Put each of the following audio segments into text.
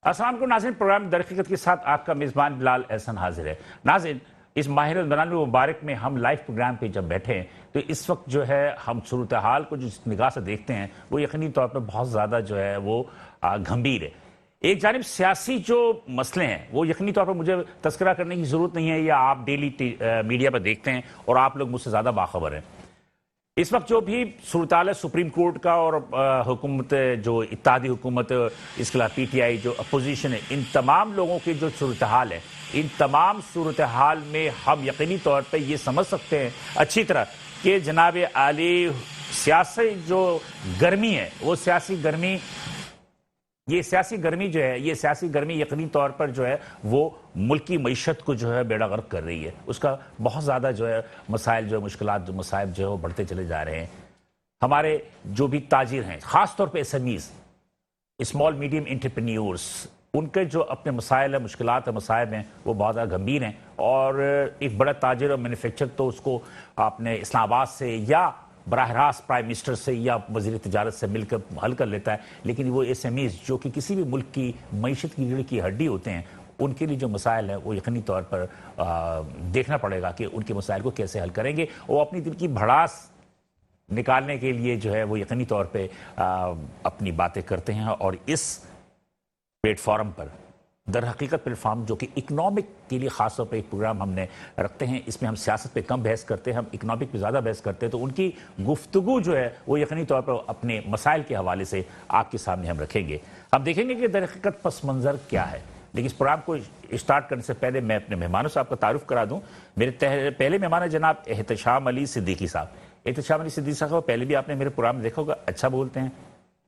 अस्सलाम को नाज़रीन, प्रोग्राम दर हकीकत के साथ आपका मेज़बान बिलाल एहसन हाजिर है। नाज़रीन, इस माह रमज़ान मुबारक में हम लाइव प्रोग्राम पे जब बैठे हैं तो इस वक्त जो है हम सूरत हाल को जिस निगाह से देखते हैं वो यकीनी तौर पर बहुत ज़्यादा जो है वो गंभीर है। एक जानिब सियासी जो मसले हैं वो यकीनी तौर पर मुझे तस्करा करने की ज़रूरत नहीं है, या आप डेली मीडिया पर देखते हैं और आप लोग मुझसे ज़्यादा बाखबर हैं। इस वक्त जो भी सूरत सुप्रीम कोर्ट का और हुकूमत जो इत्तेहादी हुकूमत, इसके अलावा पीटीआई जो अपोजिशन है, इन तमाम लोगों की जो सूरत हाल है, इन तमाम सूरत हाल में हम यकीनी तौर पे ये समझ सकते हैं अच्छी तरह कि जनाब आली सियासी जो गर्मी है वो सियासी गर्मी जो है, ये सियासी गर्मी यकीनी तौर पर जो है वो मुल्क की मईशत को जो है बेड़ा गर्क कर रही है। उसका बहुत ज़्यादा जो है मसाइल जो मुश्किलात जो मसाइब जो है वो बढ़ते चले जा रहे हैं। हमारे जो भी ताजिर हैं, ख़ास तौर पे एसएमईज़, स्मॉल मीडियम एंटरप्रेन्योर्स, उनके जो अपने मसाइल है, मुश्किलात है, मसाइब हैं, वो बहुत ज़्यादा गंभीर हैं। और एक बड़ा ताजिर और मैन्युफैक्चर तो उसको आपने इस्लामाबाद से या बराह रास्त प्राइम मिनिस्टर से या वज़ीर तिजारत से मिलकर हल कर लेता है, लेकिन वो एसएमईज़ जो कि किसी भी मुल्क की मईशत की रीढ़ की हड्डी होते हैं, उनके लिए जो मसाइल हैं वो यकीनी तौर पर देखना पड़ेगा कि उनके मसाइल को कैसे हल करेंगे। वो अपनी दिल की भड़ास निकालने के लिए जो है वो यकीनी तौर पर अपनी बातें करते हैं। और इस प्लेटफॉर्म पर दर हकीकत प्लेटफॉर्म जो कि इकनॉमिक के लिए ख़ास तौर पर एक प्रोग्राम हमने रखते हैं, इसमें हम सियासत पे कम बहस करते हैं, हम इकनॉमिक पे ज़्यादा बहस करते हैं, तो उनकी गुफ्तगू जो है वो यकीनी तौर पर अपने मसाइल के हवाले से आपके सामने हम रखेंगे। हम देखेंगे कि दर हकीकत पस मंज़र क्या है। लेकिन इस प्रोग्राम को स्टार्ट करने से पहले मैं अपने मेहमानों से आपका तारुफ करा दूँ। मेरे पहले मेहमान है जनाब एहतशाम अली सिद्दीकी साहब। एहतशाम अली सिद्दीकी साहब पहले भी आपने मेरे प्रोग्राम में देखा होगा, अच्छा बोलते हैं,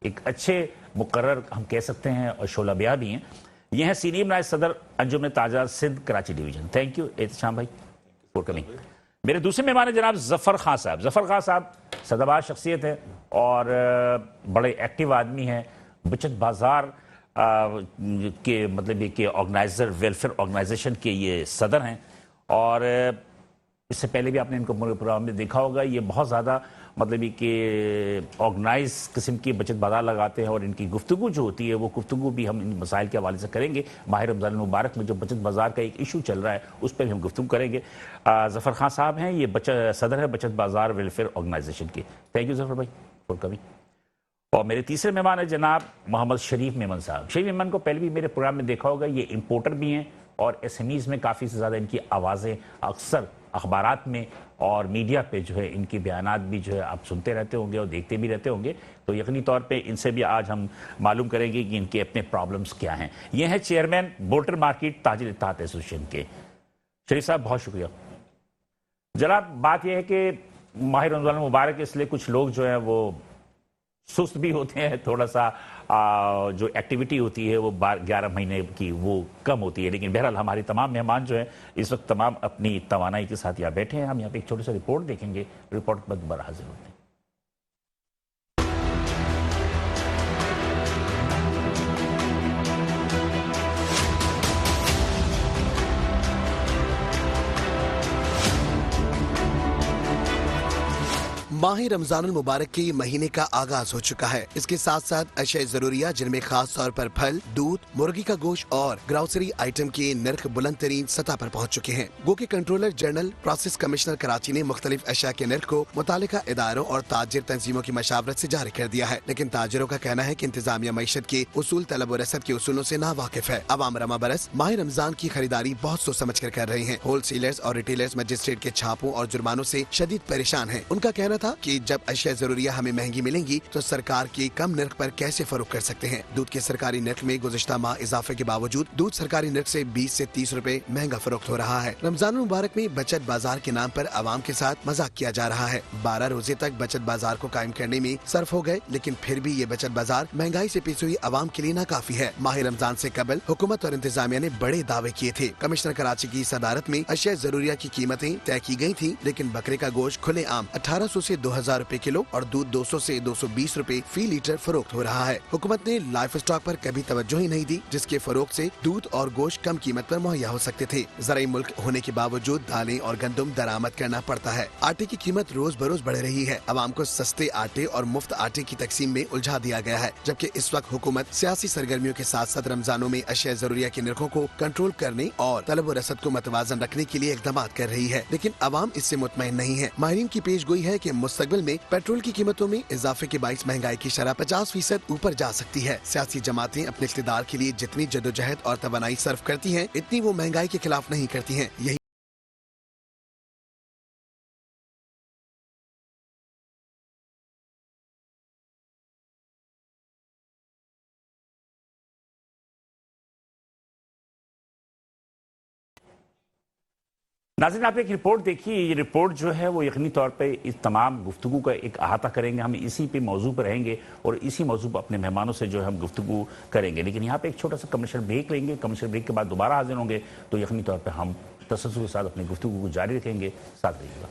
एक अच्छे मुकर्रर हम कह सकते हैं और शोला ब्याह भी हैं। ये हैं सीनियर नायब सदर अंजुमन ताजा Sindh Karachi division. Thank you Ehtesham भाई फॉर कमिंग। मेरे दूसरे मेहमान हैं जनाब जफर खान साहब। जफर खान साहब सदाबहार शख्सियत है और बड़े एक्टिव आदमी हैं। बचत बाजार के मतलब ये कि ऑर्गेनाइजर, वेलफेयर ऑर्गेनाइजेशन के ये सदर हैं। और इससे पहले भी आपने इनको प्रोग्राम में देखा होगा। ये बहुत ज़्यादा मतलब ये कि ऑर्गेनाइज किस्म की बचत बाजार लगाते हैं और इनकी गुफ्तगू जो होती है वो गुफ्तगू भी हम इन मसाइल के हवाले से करेंगे। माह रमज़ान मुबारक में जो बचत बाजार का एक इशू चल रहा है उस पर भी हम गुफ्तगू करेंगे। जफ़र खान साहब हैं, ये सदर है बचत बाजार वेलफेयर ऑर्गेनाइजेशन की। थैंक यू जफ़र भाई फॉर कमिंग। और मेरे तीसरे मेहमान है जनाब मोहम्मद शरीफ मेमन साहब। शरीफ मेमन को पहले भी मेरे प्रोग्राम में देखा होगा। ये इम्पोर्टर भी हैं और एसएमईज़ में काफ़ी से ज़्यादा इनकी आवाज़ें अक्सर अखबारात में और मीडिया पे जो है इनके बयानात भी जो है आप सुनते रहते होंगे और देखते भी रहते होंगे। तो यकीनी तौर पे इनसे भी आज हम मालूम करेंगे कि इनके अपने प्रॉब्लम्स क्या हैं। ये हैं चेयरमैन बोल्टर मार्केट ताजिर इत्तेहाद एसोसिएशन के। शरीफ साहब बहुत शुक्रिया। जनाब, बात यह है कि माह रमज़ान मुबारक इसलिए कुछ लोग जो हैं वो सुस्त भी होते हैं, थोड़ा सा जो एक्टिविटी होती है वो 11 महीने की वो कम होती है। लेकिन बहरहाल हमारे तमाम मेहमान जो हैं इस वक्त तमाम अपनी तवानाई के साथ यहाँ बैठे हैं। हम यहाँ पे एक छोटी सी रिपोर्ट देखेंगे, रिपोर्ट पर दोबारा हाजिर होते हैं। माह रमजानुल मुबारक के महीने का आगाज हो चुका है। इसके साथ साथ अशय जरूरिया जिनमें खास तौर पर फल, दूध, मुर्गी का गोश्त और ग्रोसरी आइटम के नर्ख बुलंद तरीन सतह पर पहुंच चुके हैं। गो के controller general process commissioner Karachi ने मुख्तलिफ अशया के नर्ख को मुतालिका इदारों और ताजिर तंजीमों की मशावरत से जारी कर दिया है। लेकिन ताजिरों का कहना है कि इंतजामिया मईशत के उसूल तलब और रसद के उसूलों से ना वाकिफ है। अवाम रमा बरस माह रमजान की खरीदारी बहुत सोच समझ कर रहे हैं। होल सेलर्स और रिटेलर्स मजिस्ट्रेट के छापों और जुर्मानों से शदीद परेशान है। उनका कहना था कि जब अशिया जरूरिया हमें महंगी मिलेंगी तो सरकार के कम नर्ख पर कैसे फरोख्त कर सकते हैं। दूध के सरकारी नर्ख में गुज़िश्ता माह इजाफे के बावजूद दूध सरकारी नर्ख से 20 से 30 रुपए महंगा फरोख्त हो रहा है। रमजान मुबारक में बचत बाजार के नाम पर आवाम के साथ मजाक किया जा रहा है। 12 रोजे तक बचत बाजार को कायम करने में सर्फ हो गए, लेकिन फिर भी ये बचत बाजार महंगाई से पिसी हुई आवाम के लिए नाकाफी है। माह रमजान से कबल हुकूमत और इंतजामिया ने बड़े दावे किए थे। कमिश्नर कराची की सदारत में अशिया जरूरिया की कीमतें तय की गयी थी, लेकिन बकरे का गोश्त खुले आम 1800 से 2000 रुपए किलो और दूध 200 से 220 रुपए फी लीटर फरोख्त हो रहा है। हुकूमत ने लाइफ स्टॉक पर कभी तवज्जो ही नहीं दी, जिसके फरोख्त से दूध और गोश्त कम कीमत पर मुहैया हो सकते थे। ज़राई मुल्क होने के बावजूद दालें और गंदम दरामद करना पड़ता है। आटे की कीमत रोज बरोज बढ़ रही है। अवाम को सस्ते आटे और मुफ्त आटे की तकसीम में उलझा दिया गया है, जबकि इस वक्त हुकूमत सियासी सरगर्मियों के साथ साथ रमजानों में अशिया जरूरिया के निर्खों को कंट्रोल करने और तलब और रसद को मतवाजन रखने के लिए इकदाम कर रही है, लेकिन अवाम इससे मुतमईन नहीं है। माहिरीन की पेशगोई है कि मुस्तकबिल में पेट्रोल की कीमतों में इजाफे के बाइस महंगाई की शरह 50% ऊपर जा सकती है। सियासी जमातें अपने इख्तिदार के लिए जितनी जदोजहद और तवानाई सर्व करती हैं, इतनी वो महंगाई के खिलाफ नहीं करती हैं। यही नाज़रीन, आपने एक रिपोर्ट देखी। ये रिपोर्ट जो है वो यकीनी तौर पे इस तमाम गुफ्तगू का एक अहाता करेंगे। हम इसी पे मौजू पर रहेंगे और इसी मौजू पर अपने मेहमानों से जो है हम गुफ्तगू करेंगे। लेकिन यहाँ पे एक छोटा सा कमर्शियल ब्रेक लेंगे। कमर्शियल ब्रेक के बाद दोबारा हाजिर होंगे तो यकीनी तौर पर हम तसल्सल के साथ अपनी गुफ्तगू को जारी रखेंगे। साथ रहिएगा।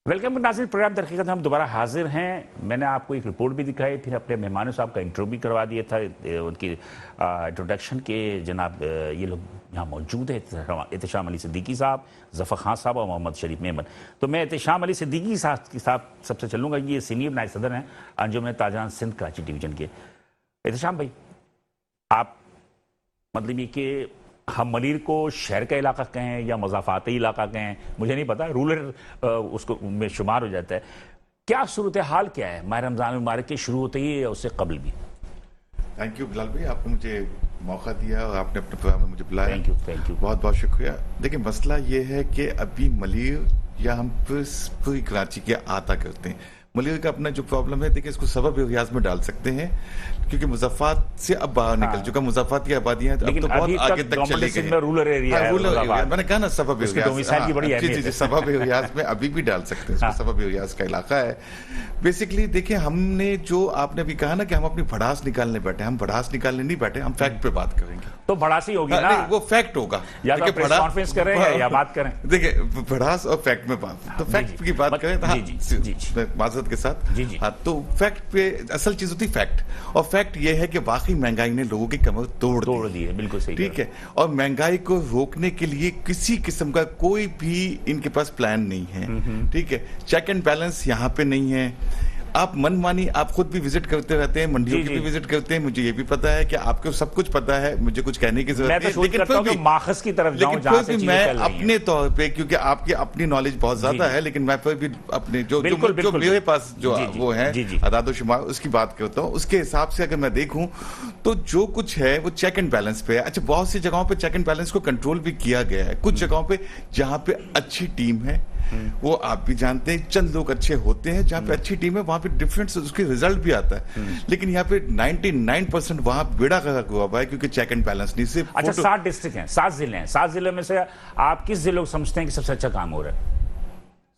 वेलकम नाज़रीन, प्रोग्राम दरक़ीक़त हम दोबारा हाजिर हैं। मैंने आपको एक रिपोर्ट भी दिखाई, फिर अपने मेहमानों से आपका इंटरव्यू भी करवा दिया था। उनकी इंट्रोडक्शन के जनाब ये लोग यहाँ मौजूद है, एहतशाम अली सिद्दीकी साहब, ज़फ़र खान साहब और मोहम्मद शरीफ मेमन। तो मैं एहतशाम अली सिद्दीकी साहब सबसे चलूँगा। ये सीनियर नायब सदर हैं अंजुमन ताजरान सिंध कराची डिवीज़न के। एहतशाम भाई, आप मतलब ये कि हम मलिर को शहर का इलाका कहें या मज़ाफ़ाती इलाका कहें, मुझे नहीं पता, रूरल उसको में शुमार हो जाता है। क्या सूरत हाल क्या है माह रमज़ान मुबारक के शुरू होते ही या उससे कबल भी? थैंक यू बिलाल भाई, आपने मुझे मौका दिया और आपने अपने प्रोग्राम में मुझे बुलाया। थैंक यू बहुत बहुत शुक्रिया। देखिए, मसला ये है कि अभी मलिर या हम पूरी कराची के आता करते हैं। मलिर का अपना जो प्रॉब्लम है, देखिए इसको सबब रियाज में डाल सकते हैं क्योंकि मुज़फ़्फ़ात से अब बाहर निकल चुका। मुज़फ़्फ़ात की आबादियां अब तो बहुत आगे तक चली गई हैं। रूरल एरिया है, मैंने कहा ना सबब रियाज, जी सबब रियाज में अभी भी डाल सकते हैं। सबब रियाज का इलाका है। बेसिकली देखिए, हमने जो आपने भी कहा ना कि हम अपनी भड़ास निकालने बैठे, हम भड़ास निकालने नहीं बैठे, हम फैक्ट पे बात करेंगे। तो भड़ासी होगी ना, वो फैक्ट होगा। या तो प्रेस कॉन्फ्रेंस करें या बात करें। देखिए, भड़ास और फैक्ट में बात, तो फैक्ट की बात करें माजरत के साथ। हाँ, तो फैक्ट पे असल चीज होती फैक्ट, और फैक्ट ये है कि वाकई महंगाई ने लोगों की कमर तोड़ दी है। बिल्कुल सही, ठीक है। और महंगाई को रोकने के लिए किसी किस्म का कोई भी इनके पास प्लान नहीं है। ठीक है, चेक एंड बैलेंस यहाँ पे नहीं है। आप मनमानी, आप खुद भी विजिट करते रहते हैं, मंडियों की भी विजिट करते हैं, मुझे ये भी पता है कि आपको सब कुछ पता है, मुझे कुछ कहने की जरूरत नहीं है। लेकिन फिर भी माखज़ की तरफ जाऊं, जहां से मैं अपने तौर पे, क्योंकि आपकी अपनी नॉलेज बहुत ज्यादा है, लेकिन मैं फिर भी अपने जो मेरे पास जो वो है अदाद शुमार, उसकी बात करता हूँ। उसके हिसाब से अगर मैं देखूं तो जो कुछ है वो चेक एंड बैलेंस पे है। अच्छा, बहुत सी जगहों पे चेक एंड बैलेंस को कंट्रोल भी किया गया है। कुछ जगहों पे जहां पे अच्छी टीम है, वो आप भी जानते हैं, चंद लोग अच्छे होते हैं, जहां पे अच्छी टीम है वहां पे डिफरेंस उसके रिजल्ट भी आता है। लेकिन यहाँ पे 99% वहां बेड़ा गर्क हुआ है क्योंकि चेक एंड बैलेंस नहीं। सिर्फ अच्छा, 7 डिस्ट्रिक्ट हैं, 7 जिले हैं, 7 जिले में से आप किस जिले को समझते हैं कि सबसे अच्छा काम हो रहा है?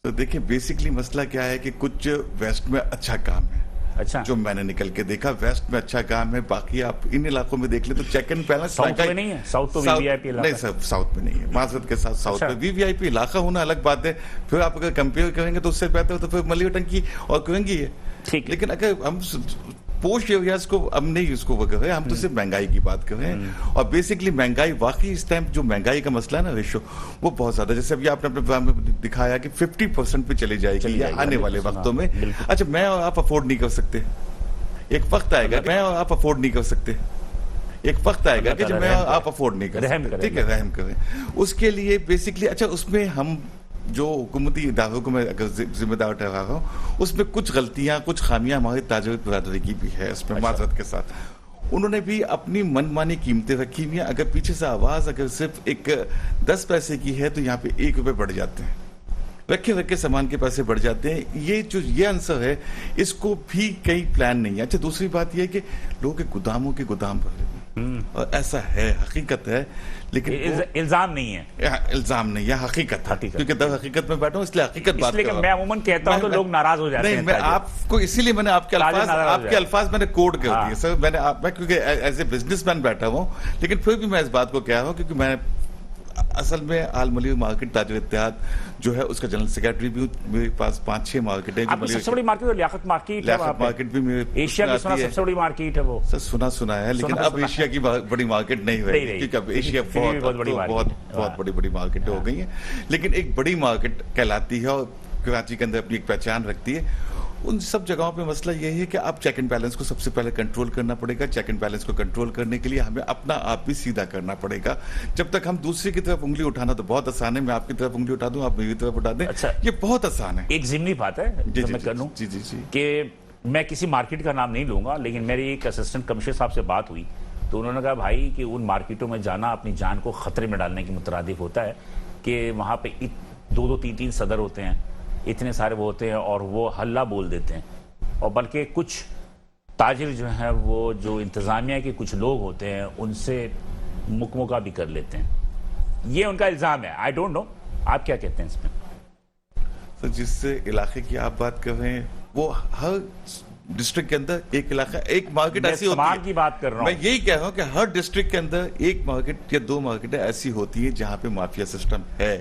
तो देखिए, बेसिकली मसला क्या है कि कुछ वेस्ट में अच्छा काम है। अच्छा, जो मैंने निकल के देखा, वेस्ट में अच्छा काम है। बाकी आप इन इलाकों में देख ले तो चेक एंड बैलेंस साउथ में नहीं है। साउथ तो वीवीआईपी इलाका नहीं सर, साउथ में नहीं है। माजरत के साथ साउथ में वीवीआईपी इलाका होना अलग बात है। फिर आप अगर कंपेयर करेंगे तो उससे बेहतर तो फिर मलिर टंकी और करेंगी है। ठीक, लेकिन अगर हम पोस्ट एरियाज को हम नहीं उसको वगैरह है, हम तो सिर्फ महंगाई की बात कर रहे हैं। और बेसिकली महंगाई, वाकई इस टाइम जो महंगाई का मसला है ना रेशो, वो बहुत ज्यादा, जैसे अभी आपने अपने प्रोग्राम में दिखाया कि 50% पे चली जाएगी आने वाले वक्तों में। अच्छा, मैं और आप अफोर्ड नहीं कर सकते। एक वक्त आएगा मैं और आप अफोर्ड नहीं कर सकते। एक वक्त आएगा कि जब मैं आप अफोर्ड नहीं कर सकते। ठीक है, रहम करें उसके लिए। बेसिकली अच्छा, उसमें हम जो हुकूमती इदारों को मैं अगर जिम्मेदार ठहरा रहा हूँ, उसमें कुछ गलतियां, कुछ खामियां हमारी ताजर बरादरी की भी है। उसमें माजरत के साथ उन्होंने भी अपनी मनमानी कीमतें रखी हुई हैं। अगर पीछे से आवाज अगर सिर्फ एक 10 पैसे की है तो यहाँ पे 1 रुपये बढ़ जाते हैं। रखे सामान के पैसे बढ़ जाते हैं। ये आंसर है, इसको भी कई प्लान नहीं है। अच्छा, दूसरी बात यह है कि लोगों के गोदामों के गोदाम भर रहे हैं, और ऐसा है, हकीकत है। लेकिन इल्जाम नहीं है, इल्जाम नहीं है, हकीकत है। क्योंकि दर हकीकत में बैठा हूं, इसलिए हकीकत बात कर रहा हूं। मैं अमूमन कहता हूं तो लोग नाराज हो जाते हैं। नहीं, मैं आपको इसीलिए मैंने आपके अल्फाज मैंने कोड कर दिए सर। मैं क्योंकि एज ए बिजनेसमैन बैठा हुआ हूं, लेकिन फिर भी मैं इस बात को कह रहा हूं क्योंकि मैं असल में आल मलिक मार्केट ताजुल इत्तेहाद जो है उसका जनरल सेक्रेटरी भी मेरे पास 5-6 मार्केट है। आपकी सबसे बड़ी मार्केट लियाकत मार्केट है, वहाँ पे मार्केट भी मेरे एशिया की सबसे बड़ी मार्केट है वो। सर सुना है, लेकिन अब एशिया की बड़ी मार्केट नहीं रही, क्योंकि अब एशिया बहुत बड़ी मार्केट हो गई है, लेकिन एक बड़ी मार्केट कहलाती है और कराची के अंदर अपनी एक पहचान रखती है। उन सब जगहों पे मसला ये है कि आप चेक एंड बैलेंस को सबसे पहले कंट्रोल करना पड़ेगा। चेक एंड बैलेंस को कंट्रोल करने के लिए हमें अपना आप भी सीधा करना पड़ेगा। जब तक हम दूसरे की तरफ उंगली उठाना तो बहुत आसान है, मैं आपकी तरफ उंगली उठा दूं, आप मेरी तरफ उठा दें, अच्छा, ये बहुत आसान है। एक जिमनी बात है जो मैं कर लूं कि मैं किसी मार्केट का नाम नहीं लूंगा, लेकिन मेरी एक असिस्टेंट कमिश्नर साहब से बात हुई तो उन्होंने कहा भाई कि उन मार्केटों में जाना अपनी जान को खतरे में डालने के मुतरादिफ होता है कि वहां पे 2-2, 3-3 सदर होते हैं, इतने सारे वो होते हैं और वो हल्ला बोल देते हैं, और बल्कि कुछ ताजिर जो हैं वो जो इंतज़ामिया के कुछ लोग होते हैं उनसे मुकमुका भी कर लेते हैं। ये उनका इल्ज़ाम है। आई डोंट नो, आप क्या कहते हैं इसमें? तो जिस इलाके की आप बात कर रहे हैं वो हर डिस्ट्रिक्ट के अंदर एक इलाका, एक मार्केट ऐसी होती है की बात कर रहा हूं। मैं यही कह रहा हूं कि हर डिस्ट्रिक्ट के अंदर एक मार्केट या 2 मार्केटें ऐसी होती है जहां पे माफिया सिस्टम है।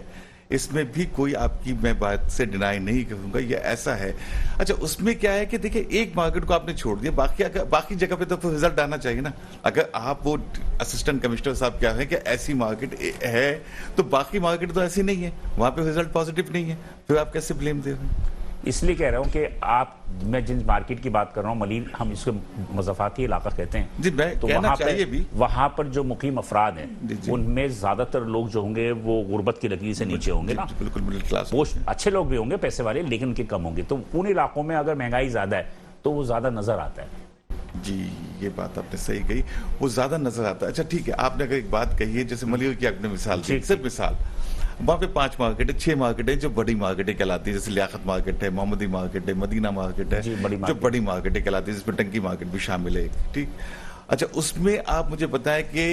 इसमें भी कोई आपकी मैं बात से डिनाई नहीं करूंगा, ये ऐसा है। अच्छा, उसमें क्या है कि देखिए एक मार्केट को आपने छोड़ दिया, बाकी जगह पे तो फिर रिजल्ट आना चाहिए ना। अगर आप वो असिस्टेंट कमिश्नर साहब क्या है कि ऐसी मार्केट है तो बाकी मार्केट तो ऐसी नहीं है, वहां पे रिजल्ट पॉजिटिव नहीं है, फिर आप कैसे ब्लेम दे रहे हैं? इसलिए कह रहा हूं कि मैं जिन मार्केट की बात कर रहा हूं, मलिर हम इसको मज़ाफ़ाती इलाका कहते हैं जी, मैं तो कहना चाहिए भी वहां पर जो मुकीम अफराद हैं उनमें ज्यादातर लोग जो होंगे वो गुर्बत की लकीर से नीचे होंगे ना, बिल्कुल मिडिल क्लास। वो अच्छे लोग भी होंगे पैसे वाले, लेकिन उनके कम होंगे। तो उन इलाकों में अगर महंगाई ज्यादा है तो वो ज्यादा नजर आता है। जी, ये बात आपने सही कही, वो ज्यादा नजर आता है। अच्छा ठीक है, आपने अगर एक बात कही है जैसे मलिर की आपने मिसाल दी, सिर्फ मिसाल, वहाँ पे 5 मार्केट है, 6 मार्केट है जो बड़ी मार्केटें कहलाती है, जैसे लियाकत मार्केट है, मोहम्मदी मार्केट है, मदीना मार्केट है, जो बड़ी मार्केटें कहलाती है, जिसमें टंकी मार्केट भी शामिल है। ठीक, अच्छा, उसमें आप मुझे बताएं कि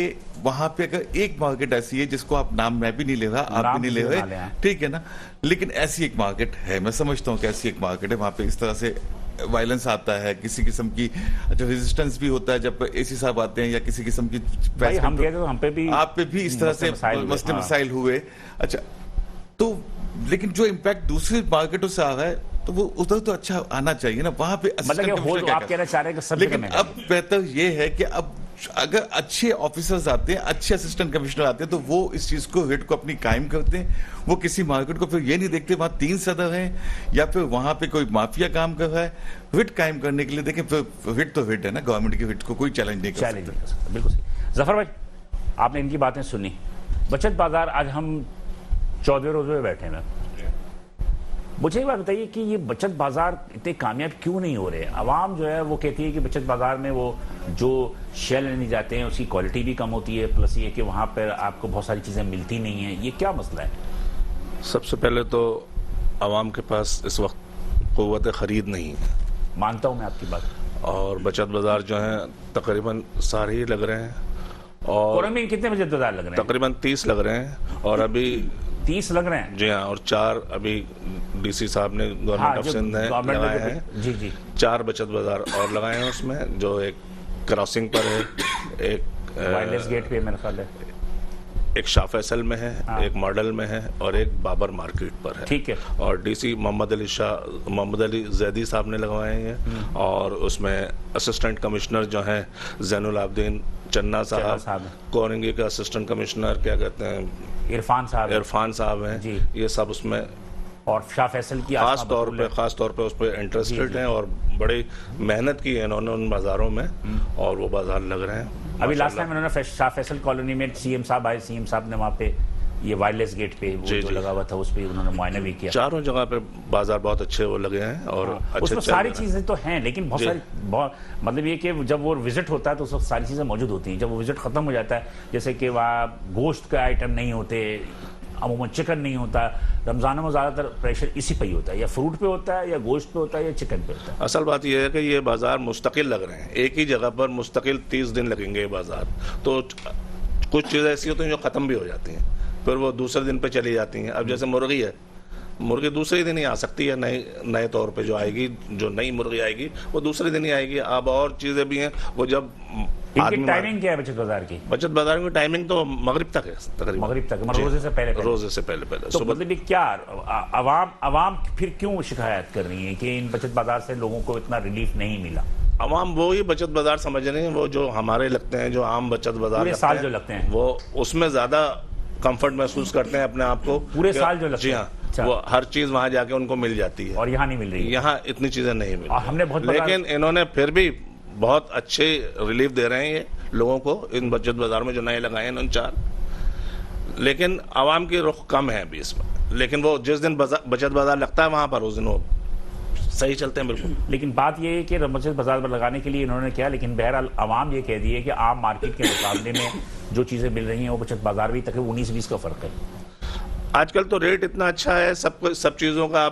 वहां पे अगर एक मार्केट ऐसी है जिसको आप नाम मैं भी नहीं ले रहा, आप भी नहीं ले रहे, ठीक है ना, लेकिन ऐसी एक मार्केट है, मैं समझता हूँ कि ऐसी एक मार्केट है, वहां पे इस तरह से वायलेंस आता है, किसी किस्म की जो रेजिस्टेंस भी होता है जब एसी साहब आते हैं, या किसी किस्म की हम पे भी, आप पे भी इस तरह से मसले मसाइल हुए। अच्छा, तो लेकिन जो इम्पैक्ट दूसरी मार्केटों से आ रहा है तो वो उधर तो अच्छा आना चाहिए ना, वहां पे मतलब आप कहना चाह रहे हैं कि सब, लेकिन अब बेहतर ये है कि अब अगर अच्छे ऑफिसर्स आते हैं, अच्छे असिस्टेंट कमिश्नर आते हैं, तो वो इस चीज को हिट को अपनी कायम करते हैं। वो किसी मार्केट को फिर ये नहीं देखते वहां 3 सदर हैं या फिर वहां पे कोई माफिया काम कर रहा है। हिट कायम करने के लिए देखें, फिर हिट तो हिट है ना, गवर्नमेंट की हिट को कोई चैलेंज नहीं कर सकता। बिल्कुल सही। जफर भाई, आपने इनकी बातें सुनी। बचत बाजार, आज हम 14वें रोज में बैठे हैं, मुझे ये बात बताइए कि ये बचत बाजार इतने कामयाब क्यों नहीं हो रहे? आवाम जो है वो कहती है कि बचत बाजार में वो जो शेयर लेने जाते हैं उसकी क्वालिटी भी कम होती है, प्लस ये कि वहाँ पर आपको बहुत सारी चीज़ें मिलती नहीं हैं। ये क्या मसला है? सबसे पहले तो आवाम के पास इस वक्त क़ुव्वत ख़रीद नहीं है। मानता हूँ मैं आपकी बात। और बचत बाजार जो हैं तकरीबन सारे ही लग रहे हैं, और में कितने बचत बाजार लग रहे हैं? तकरीबन 30 लग रहे हैं, और अभी 30 लग रहे हैं? जी हाँ, और 4 अभी डीसी साहब ने गवर्नमेंट ऑफ सिंध ने लगाए हैं। जी 4 बचत बाजार और लगाए हैं उसमें, जो एक क्रॉसिंग पर है, एक वायरलेस गेट पे मेरे ख्याल है, एक शाह फैसल में है, एक मॉडल में है, और एक बाबर मार्केट पर है। ठीक है। और डीसी मोहम्मद अली जैदी साहब ने लगवाए हैं, और उसमें असिस्टेंट कमिश्नर जो हैं जैनुल आबदीन चन्ना साहब, कोरंगी का असिस्टेंट कमिश्नर क्या कहते हैं, इरफान साहब हैं, ये सब उसमें, और शाह फैसल की खास तौर पे उस पर इंटरेस्टेड हैं, और बड़ी मेहनत की है इन्होंने उन बाजारों में, और वो बाजार लग रहे हैं। अभी लास्ट टाइम इन्होंने शाह फैसल कॉलोनी में सीएम साहब आए, सीएम साहब ने वहाँ पे ये वायरलेस गेट पे वो जो लगा हुआ था उस पर उन्होंने मुआयना भी किया। 4 जगह पे बाजार बहुत अच्छे वो लगे हैं, और उसमें सारी चीजें तो हैं, लेकिन बहुत सारी मतलब ये कि जब वो विजिट होता है तो उस वक्त सारी चीजें मौजूद होती हैं। जब वो विजिट खत्म हो जाता है, जैसे कि वहाँ गोश्त का आइटम नहीं होते, अमूमन चिकन नहीं होता, रमजानों में ज़्यादातर प्रेशर इसी पे ही होता है, या फ्रूट पे होता है, या गोश्त पे होता है, या चिकन पे होता है। असल बात यह है कि ये बाजार मुस्तकिल लग रहे हैं, एक ही जगह पर मुस्तकिल 30 दिन लगेंगे ये बाजार। तो कुछ चीज़ें ऐसी होती हैं जो ख़त्म भी हो जाती हैं, फिर वो दूसरे दिन पे चली जाती हैं। अब जैसे मुर्गी है, मुर्गी दूसरे दिन ही आ सकती है, नए तौर पे जो आएगी, जो नई मुर्गी आएगी वो दूसरे दिन ही आएगी। अब और चीज़ें भी हैं, वो जब इनकी आदमी टाइमिंग क्या है बचत बाजार की? बचत बाजार की टाइमिंग तो मगरिब तक है तकरीबन। मगरिब तक, जी। रोजे से पहले रोजे से पहले तो सुबह। मतलब ये क्या अवाम फिर क्यों शिकायत कर रही है कि इन बचत बाजार से लोगों को इतना रिलीफ नहीं मिला? अवाम वो ही बचत बाजार समझ रहे हैं, वो जो हमारे लगते हैं, जो आम बचत बाजार पूरे साल जो लगते हैं, वो उसमें ज्यादा कंफर्ट महसूस करते हैं अपने आप को। पूरे साल जो लगते जी हैं। हाँ, अच्छा। वो हर चीज वहां जाके उनको मिल जाती है और यहाँ नहीं मिल रही है। यहाँ इतनी चीजें नहीं मिल और हमने बहुत रही। लेकिन इन्होंने फिर भी बहुत अच्छे रिलीफ दे रहे हैं ये लोगों को, इन बचत बाजार में जो नए लगाए हैं इन्होंने 4। लेकिन आवाम की रुख कम है अभी इसमें। लेकिन वो जिस दिन बचत बाजार लगता है वहां पर उस दिन वो सही चलते हैं बिल्कुल। लेकिन बात यह है कि बचत बाजार पर लगाने के लिए इन्होंने किया, लेकिन बहरहाल आवाम ये कह दी है कि आम मार्केट के मुकाबले में जो चीजें मिल रही हैं वो बचत बाजार भी तकरीबन 19-20 का फर्क है। आजकल तो रेट इतना अच्छा है सब चीजों का।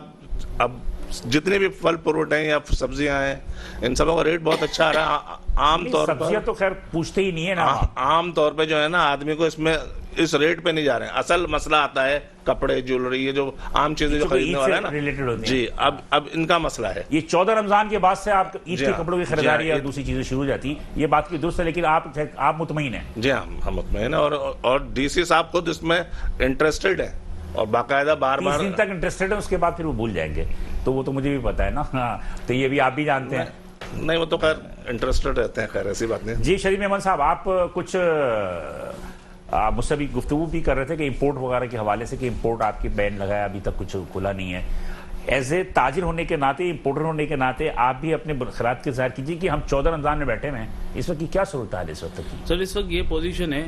अब जितने भी फल फ्रूट हैं या सब्जियां हैं, इन सबों का रेट बहुत अच्छा आ रहा है। आम तौर पर सब्जियां तो खैर पूछते ही नहीं है ना। आम तौर पे जो है ना, आदमी को इसमें इस रेट पे नहीं जा रहे हैं। असल मसला आता है कपड़े, ज्वेलरी, ये जो आम चीजें जो खरीदने वाला है ना, रिलेटेड होती है। जी, अब इनका मसला है। ये 14 रमजान के बाद से आप ईद जी के हाँ, कपड़ों की जी खरीदारी हाँ, या दूसरी चीजें शुरू हो जाती, ये बात की दुरुस्त है। लेकिन आप मुतमईन हैं? जी हाँ, हम मुतमईन हैं। और डीसी साहब खुद इसमें इंटरेस्टेड है और बाकायदा बार 30 दिन तक इंटरेस्टेड है, उसके बाद फिर वो भूल जाएंगे। तो वो तो मुझे भी पता है ना। हाँ, तो ये भी आप भी जानते हैं। नहीं, वो तो खैर इंटरेस्टेड रहते हैं, खैर ऐसी बात नहीं। जी शरीफ मेमन साहब, आप कुछ मुझसे भी गुफ्तगू भी कर रहे थे कि इंपोर्ट वगैरह के हवाले से, कि इंपोर्ट आपकी बैन लगाया, अभी तक कुछ खुला नहीं है। एज ए ताजिर होने के नाते, इंपोर्टर होने के नाते, आप भी अपने खरात के ज़ाहिर कीजिए कि हम 14 रमजान में बैठे हैं, इस वक्त की क्या सूरत है इस वक्त की? सर इस वक्त ये पोजीशन है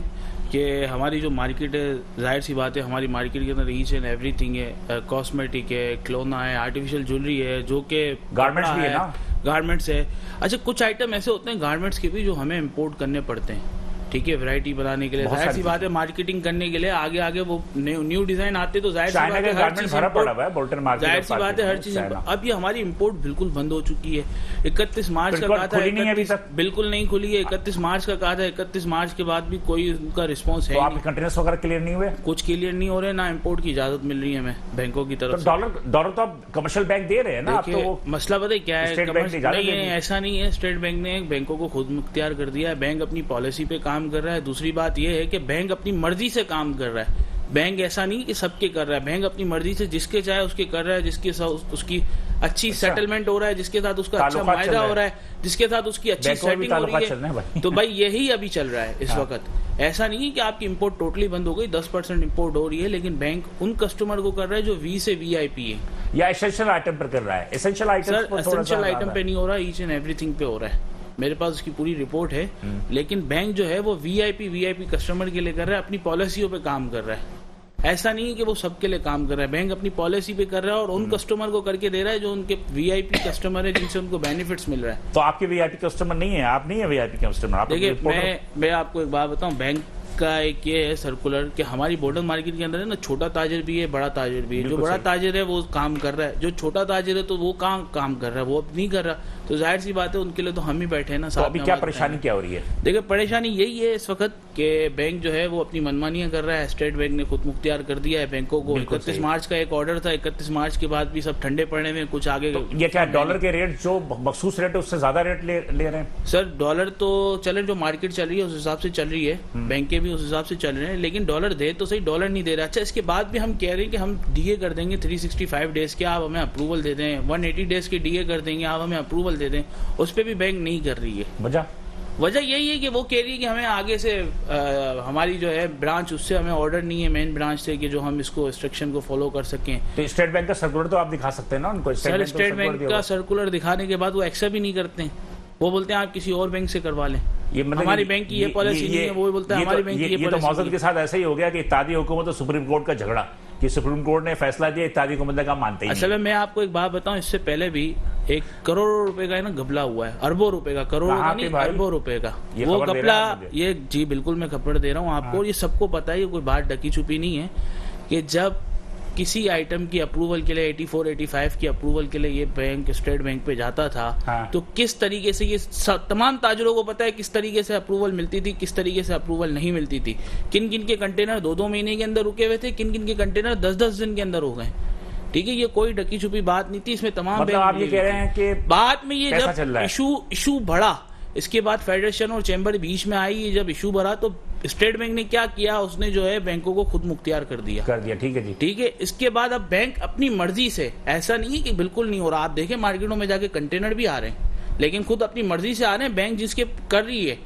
कि हमारी जो मार्केट है, जाहिर सी बात है हमारी मार्केट के अंदर ईच एंड एवरीथिंग है। कॉस्मेटिक है, खिलौना है, आर्टिफिशियल ज्वेलरी है, जो कि गारमेंट्स भी है ना, गारमेंट्स है। अच्छा, कुछ आइटम ऐसे होते हैं गारमेंट्स के भी जो हमें इम्पोर्ट करने पड़ते हैं, ठीक है, वैरायटी बनाने के लिए। जाहिर सी बात है मार्केटिंग करने के लिए आगे वो न्यू डिजाइन आते तो जाहिर सी बात है हर चीज भरा पड़ा हुआ है बोल्टन मार्केट। जाहिर सी बात है हर चीज। अब ये हमारी इंपोर्ट बिल्कुल बंद हो चुकी है। 31 मार्च का कहा था, अभी तक बिल्कुल नहीं खुली है। 31 मार्च का कहा था, 31 मार्च के बाद भी कोई उनका रिस्पॉन्स है। आपके कंटेनर्स वगैरह क्लियर नहीं हुए? कुछ क्लियर नहीं हो रहे, ना इंपोर्ट की इजाजत मिल रही है हमें बैंकों की तरफ से। डॉलर तो अब कमर्शियल बैंक दे रहे हैं ना। तो मसला पता है क्या है? ऐसा नहीं है। स्टेट बैंक ने बैंकों को खुद मुख्तियार कर दिया है। बैंक अपनी पॉलिसी पे काम कर रहा है। दूसरी बात यह है कि बैंक अपनी मर्जी से काम कर रहा है। बैंक ऐसा नहीं कि सबके कर रहा है। बैंक अपनी मर्जी से जिसके चाहे उसके कर रहा है, जिसके साथ उसकी अच्छी सेटलमेंट हो रहा है, जिसके साथ उसका अच्छा मायदा हो रहा है, जिसके साथ उसकी अच्छी सेटिंग हो रही है। तो भाई यही अभी चल रहा है इस वक्त। ऐसा नहीं है कि आपकी इंपोर्ट टोटली बंद हो गई, 10% इंपोर्ट हो रही है, लेकिन बैंक उन कस्टमर को कर रहा है जो वी से वीआईपी है या एसेंशियल आइटम पर कर रहा है। एसेंशियल आइटम पे नहीं हो रहा, ईच एंड एवरीथिंग पे हो रहा है। मेरे पास उसकी पूरी रिपोर्ट है। लेकिन बैंक जो है वो वीआईपी कस्टमर के लिए कर रहा है, अपनी पॉलिसियों पे काम कर रहा है। ऐसा नहीं है कि वो सबके लिए काम कर रहा है। बैंक अपनी पॉलिसी पे कर रहा है और उन कस्टमर को करके दे रहा है जो उनके वीआईपी कस्टमर है, जिनसे उनको बेनिफिट्स मिल रहा है। तो आपके वीआईपी कस्टमर नहीं है? आप नहीं है वीआईपी कस्टमर? देखिए, मैं आपको एक बात बताऊं, बैंक का एक ये है सर्कुलर कि हमारी बोर्डर मार्केट के अंदर है ना, छोटा ताजिर भी है, बड़ा ताजिर भी है। जो बड़ा ताजिर है वो काम कर रहा है, जो छोटा ताजिर है तो वो काम कर रहा है, वो अब नहीं कर रहा। तो जाहिर सी बात है उनके लिए तो हम ही बैठे हैं ना। तो अभी क्या परेशानी क्या हो रही है? देखिए, परेशानी यही है इस वक्त कि बैंक जो है वो अपनी मनमानियां कर रहा है। स्टेट बैंक ने खुद मुख्तियार कर दिया है बैंकों को। 31 मार्च का एक ऑर्डर था, 31 मार्च के बाद भी सब ठंडे पड़ने में कुछ आगे। तो ये क्या डॉलर के रेट जो मखसूस रेट है उससे ज्यादा रेट ले रहे हैं? सर डॉलर तो चले, जो मार्केट चल रही है उस हिसाब से चल रही है, बैंकें भी उस हिसाब से चल रहे हैं, लेकिन डॉलर दे तो सही, डॉलर नहीं दे रहा। अच्छा, इसके बाद भी हम कह रहे हैं कि हम डीए कर देंगे 365 डेज के, आप हमें अप्रूवल दे दें। 180 डेज के डीए कर देंगे, आप हमें अप्रूवल दे दें। उस पर भी बैंक नहीं कर रही है। वजह यही है कि वो कह रही है कि हमें आगे से हमारी जो है ब्रांच, उससे हमें ऑर्डर नहीं है मेन ब्रांच से कि जो हम इसको इंस्ट्रक्शन को फॉलो कर सकें। तो स्टेट बैंक का सर्कुलर तो आप दिखा सकते हैं ना उनको? सर स्टेट बैंक का सर्कुलर दिखाने के बाद वो एक्सेप्ट भी नहीं करते हैं। वो बोलते हैं आप किसी और बैंक से करवा लें। ये मतलब हमारी बैंक की ये पॉलिसी नहीं है। वो बोलता है हमारी बैंक की ये तो मौसम के साथ ऐसा ही हो गया कि इत्तेहादी हुकूमत और सुप्रीम कोर्ट का झगड़ा, कि सुप्रीम कोर्ट ने फैसला दिया, इत्तेहादी हुकूमत का मानते ही नहीं। असल में मैं आपको एक बात बताऊं, इससे पहले भी 1 करोड़ रुपए का है ना घपला हुआ है, अरबों रुपए का, करोड़ों का नहीं, अरबों रुपए का वो घपला। ये जी बिल्कुल मैं खबर दे रहा हूँ आपको। ये सबको पता है, ये कोई बात ढकी छुपी नहीं है कि जब किसी आइटम की अप्रूवल के लिए 84-85 की अप्रूवल के लिए ये बैंक स्टेट बैंक पे जाता था, तो किस तरीके से ये तमाम ताजरों को पता है किस तरीके से अप्रूवल मिलती थी, किस तरीके से अप्रूवल नहीं मिलती थी। किन किन के कंटेनर 2-2 महीने के अंदर रुके हुए थे, किन किन के कंटेनर 10-10 दिन के अंदर हो गए। ठीक है, ये कोई ढकी छुपी बात नहीं थी। इसमें तमाम मतलब आप ये कह रहे हैं कि बाद में ये जब इशू बढ़ा इसके बाद फेडरेशन और चैम्बर बीच में आई, जब इशू भरा तो स्टेट बैंक ने क्या किया, उसने जो है बैंकों को खुद मुख्तियार कर दिया। ठीक है जी, ठीक है। इसके बाद अब बैंक अपनी मर्जी से, ऐसा नहीं है कि बिल्कुल नहीं हो रहा, आप देखें मार्केटों में जाके कंटेनर भी आ रहे हैं, लेकिन खुद अपनी मर्जी से आ रहे हैं। बैंक जिसके कर रही है,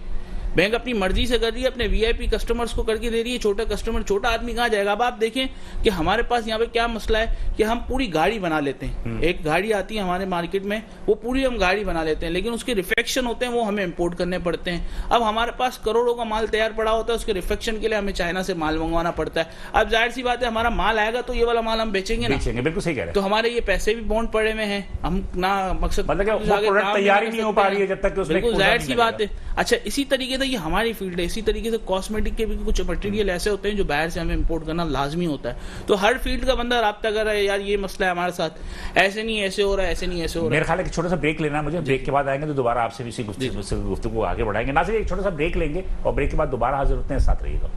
बैंक अपनी मर्जी से कर रही है, अपने वीआईपी कस्टमर्स को करके दे रही है। छोटा कस्टमर, छोटा आदमी कहाँ जाएगा? अब आप देखें कि हमारे पास यहाँ पे क्या मसला है कि हम पूरी गाड़ी बना लेते हैं, एक गाड़ी आती है हमारे मार्केट में, वो पूरी हम गाड़ी बना लेते हैं, लेकिन उसके रिफेक्शन होते हैं वो हमें इंपोर्ट करने पड़ते हैं। अब हमारे पास करोड़ों का माल तैयार पड़ा होता है, उसके रिफेक्शन के लिए हमें चाइना से माल मंगवाना पड़ता है। अब जाहिर सी बात है, हमारा माल आएगा तो ये वाला माल हम बेचेंगे ना, बिल्कुल सही कह रहे हैं। तो हमारे ये पैसे भी बॉन्ड पड़े हुए हैं, हम ना मकसद तैयारी नहीं हो पा रही है जब तक, बिल्कुल जाहिर सी बात है। अच्छा, इसी तरीके से ये हमारी फील्ड, इसी तरीके से कॉस्मेटिक के भी कुछ मटेरियल ऐसे होते हैं जो बाहर से हमें इंपोर्ट करना लाजमी होता है। तो हर फील्ड का बंदा राब्ता कर रहा है, यार ये मसला है हमारे साथ, ऐसे नहीं ऐसे हो रहा है, ऐसे नहीं ऐसे हो रहा है। मेरे ख्याल है कि छोटा सा ब्रेक लेना है मुझे, ब्रेक के बाद आएंगे तो दोबारा आपसे भी इसी गुफ्तगू को आगे बढ़ाएंगे। ना सिर्फ एक छोटा सा ब्रेक लेंगे और ब्रेक के बाद दोबारा हाजिर होते हैं, साथ रहिएगा।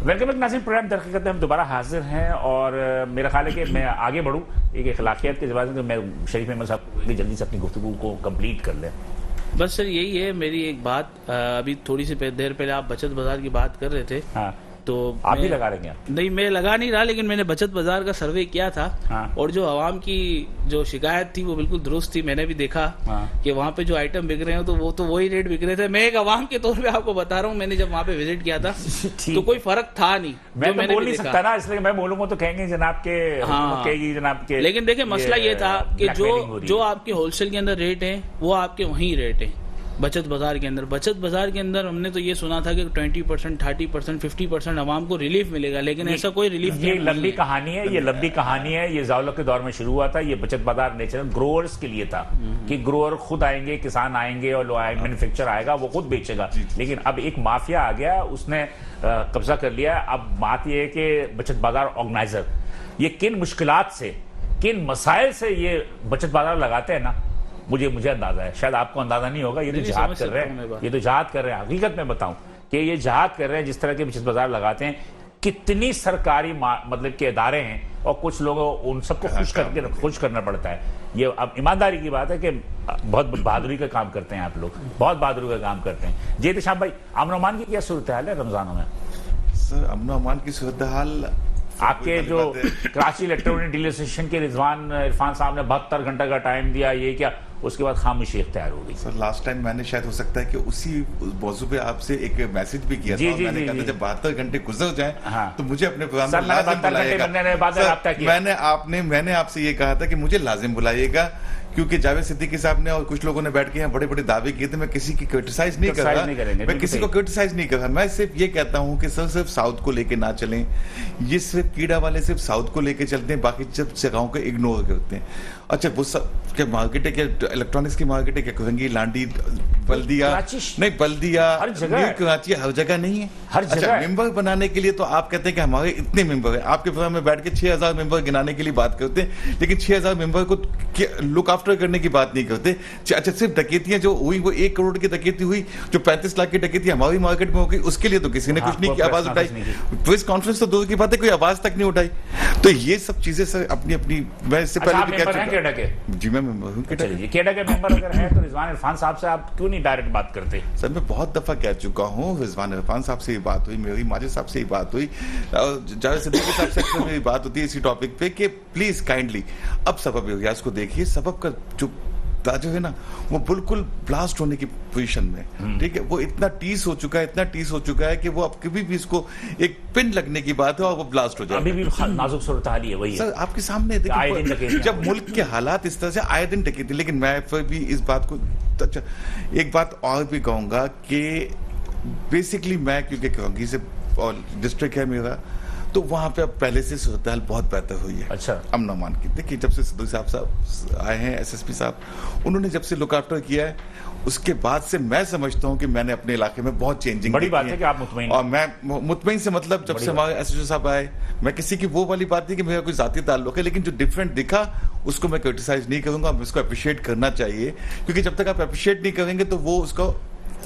वेलकम बैक नाज़रीन, प्रोग्राम तरक्की करते हैं, हम दोबारा हाजिर हैं और मेरा ख्याल है कि मैं आगे बढ़ूं एक अखलाकियात के जवाब में, तो मैं शरीफ अहमद साहब जल्दी से अपनी गुफ्तगू को कंप्लीट कर लें। बस सर यही है मेरी एक बात। अभी थोड़ी सी देर पहले आप बचत बाजार की बात कर रहे थे। हाँ, तो आप भी लगा रहे हैं? नहीं, मैं लगा नहीं रहा, लेकिन मैंने बचत बाजार का सर्वे किया था। हाँ। और जो आवाम की जो शिकायत थी वो बिल्कुल दुरुस्त थी। मैंने भी देखा कि वहाँ पे जो आइटम बिक रहे हैं तो वही रेट बिक रहे थे। मैं एक आवाम के तौर पे आपको बता रहा हूँ, मैंने जब वहाँ पे विजिट किया था तो कोई फर्क था नहीं। मैं तो बोल नहीं सकता ना, इसलिए मैं बोलूंगा तो कहेंगे जनाब के जनाब के। लेकिन देखिए मसला ये था कि जो आपके होलसेल के अंदर रेट है वो आपके वही रेट है बचत बाजार के अंदर। बचत बाजार के अंदर हमने तो ये सुना था कि 20%, 30%, 50% आवाम को रिलीफ मिलेगा, लेकिन ऐसा कोई रिलीफ नहीं। ये लंबी कहानी है, ये लंबी कहानी है। ये जावलों के दौर में शुरू हुआ था। ये बचत बाजार नेचुरल ग्रोअर्स के लिए था कि ग्रोअर खुद आएंगे, किसान आएंगे और मैन्युफैक्चर आएगा, वो खुद बेचेगा। लेकिन अब एक माफिया आ गया, उसने कब्जा कर लिया। अब बात यह है कि बचत बाजार ऑर्गेनाइजर ये किन मुश्किलात से, किन मसाइल से ये बचत बाजार लगाते हैं ना, मुझे अंदाजा है, शायद आपको अंदाजा नहीं होगा। ये तो जिहाद कर रहे हैं, ये तो जिहाद कर रहे हैं। हकीकत में बताऊं कि ये जिहाद कर रहे हैं, जिस तरह के बचत बाजार लगाते हैं। कितनी सरकारी मतलब के इदारे हैं और कुछ लोगों उन सबको खुश करना पड़ता है। ये अब ईमानदारी की बात है कि बहुत बहादुरी का काम करते हैं आप लोग, बहुत बहादुरी का काम करते हैं। जी शाह भाई, अमन अमान की क्या सूरत हाल है रमजानों में? सर, अमन अमान की सूरत हाल, आपके जो कराची इलेक्ट्रॉनिक डीलर एसोसिएशन के रिजवान इरफान साहब ने 72 घंटे का टाइम दिया, ये क्या, उसके बाद खामोशी इख्तियार हो गई। सर, लास्ट टाइम मैंने शायद हो सकता है कि उसी मौजू पे आपसे एक मैसेज भी किया था। मैंने कहा था जब 72 घंटे गुजर जाएं तो मुझे अपने प्रोग्राम में लाजिम बुलाइएगा। मैंने आपसे ये कहा था कि मुझे लाजिम बुलाइएगा, क्योंकि जावेद सिद्दीकी साहब ने और कुछ लोगों ने बैठ के यहाँ बड़े बड़े दावे किए थे। मैं किसी की क्रिटिसाइज नहीं कर रहा, मैं किसी को क्रिटिसाइज नहीं कर रहा। मैं सिर्फ ये कहता हूँ कि सर सिर्फ साउथ को लेके ना चलें। ये सिर्फ कीड़ा वाले सिर्फ साउथ को लेके चलते हैं, बाकी सब जगहों को इग्नोर करते हैं। अच्छा, वो सब क्या मार्केट है, क्या इलेक्ट्रॉनिक्स की मार्केट है, क्या कुरंगी, लांडी, बल्दिया नहीं, बल्दिया कराची हर जगह नहीं है, हर जगह। मेंबर बनाने के लिए तो आप कहते हैं कि हमारे इतने मेंबर हैं, आपके प्रोग्राम में बैठ के 6000 मेंबर गिनाने के लिए बात करते हैं, लेकिन 6000 मेंबर को लुक आफ्टर करने की बात नहीं करते। अच्छा, सिर्फ डकैतियां जो हुई वो 1 करोड़ की डकैती हुई, जो 35 लाख की डकैती हमारी मार्केट में हो गई, उसके लिए तो किसी ने कुछ नहीं किया, आवाज उठाई। प्रेस कॉन्फ्रेंस तो दूर की बात है, कोई आवाज तक नहीं उठाई। तो ये सब चीजें सर अपनी अपनी, मैं इससे पहले भी कह चुका। जी, मैं मेंबर हूं केडा के मेंबर अगर हैं तो रिजवान इरफान साहब से आप क्यों नहीं डायरेक्ट बात करते? सर, मैं बहुत दफा कह चुका हूं, रिजवान इरफान साहब से ये बात हुई, मेरी माजिद साहब से ये बात हुई, जावेद सिद्दीकी साहब से अक्सर मेरी बात होती है इसी टॉपिक पे कि प्लीज काइंडली अब सबब रियाज को देखिए। सबब का जो है ना वो बिल्कुल ब्लास्ट होने की पोजीशन में, ठीक है। वो इतना टीस हो चुका है कि वो अब कभी भी इसको एक पिन लगने की बात है और वो ब्लास्ट हो जाए। अभी भी नाजुक सूरत हाल है, वही सर आपके सामने देखिए, जब मुल्क के हालात इस तरह से आए दिन टके थे। लेकिन मैं फिर भी इस बात को, अच्छा एक बात और भी कहूंगा कि बेसिकली मैं क्योंकि करंगी से और डिस्ट्रिक्ट है मेरा, तो वहां पे अब पहले से सूरत हाल बहुत बेहतर हुई है। अच्छा, अमन अमान की देखिए, जब से सिद्धू साहब आए हैं, एसएसपी साहब, उन्होंने जब से लुक आफ्टर किया है, उसके बाद से मैं समझता हूं कि मैंने अपने इलाके में बहुत चेंजिंग। बड़ी बात है कि आप मुतमईन, और मैं मुतमईन से मतलब जब से हमारे एसएसपी साहब आए, मैं किसी की वो वाली बात नहीं कि मेरा कोई जाती ताल्लुक है, लेकिन जो डिफरेंट दिखा उसको मैं क्रिटिसाइज नहीं करूंगा, उसको अप्रिशिएट करना चाहिए, क्योंकि जब तक आप अप्रिशिएट नहीं करेंगे तो वो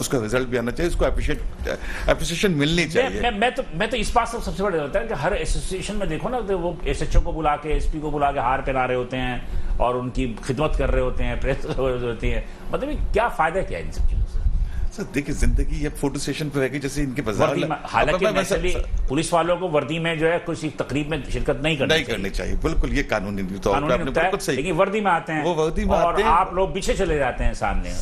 उसका रिजल्ट भी आना चाहिए, उसको अप्रिशिएशन मिलनी चाहिए। मैं तो इस बात से सबसे बड़ा होता है कि हर एसोसिएशन में देखो ना, तो वो एसएचओ को बुला के, एसपी को बुला के हार पहना रहे होते हैं और उनकी खिदमत कर रहे होते हैं, प्रेस होती है, मतलब क्या फायदा क्या है इन सब चीजों से? सर देखिए, जिंदगी अब फोटो स्टेशन पे रहेगी, जैसे इनके बाजार हालांकि नेचुरली पुलिस वालों को वर्दी में जो है कुछ तकरीब में शिरकत नहीं करनी चाहिए। बिल्कुल, ये कानूनी तौर पर आपने बिल्कुल सही, लेकिन वर्दी में आते हैं, वो वर्दी में और आते हैं, आप लोग पीछे चले जाते हैं सामने।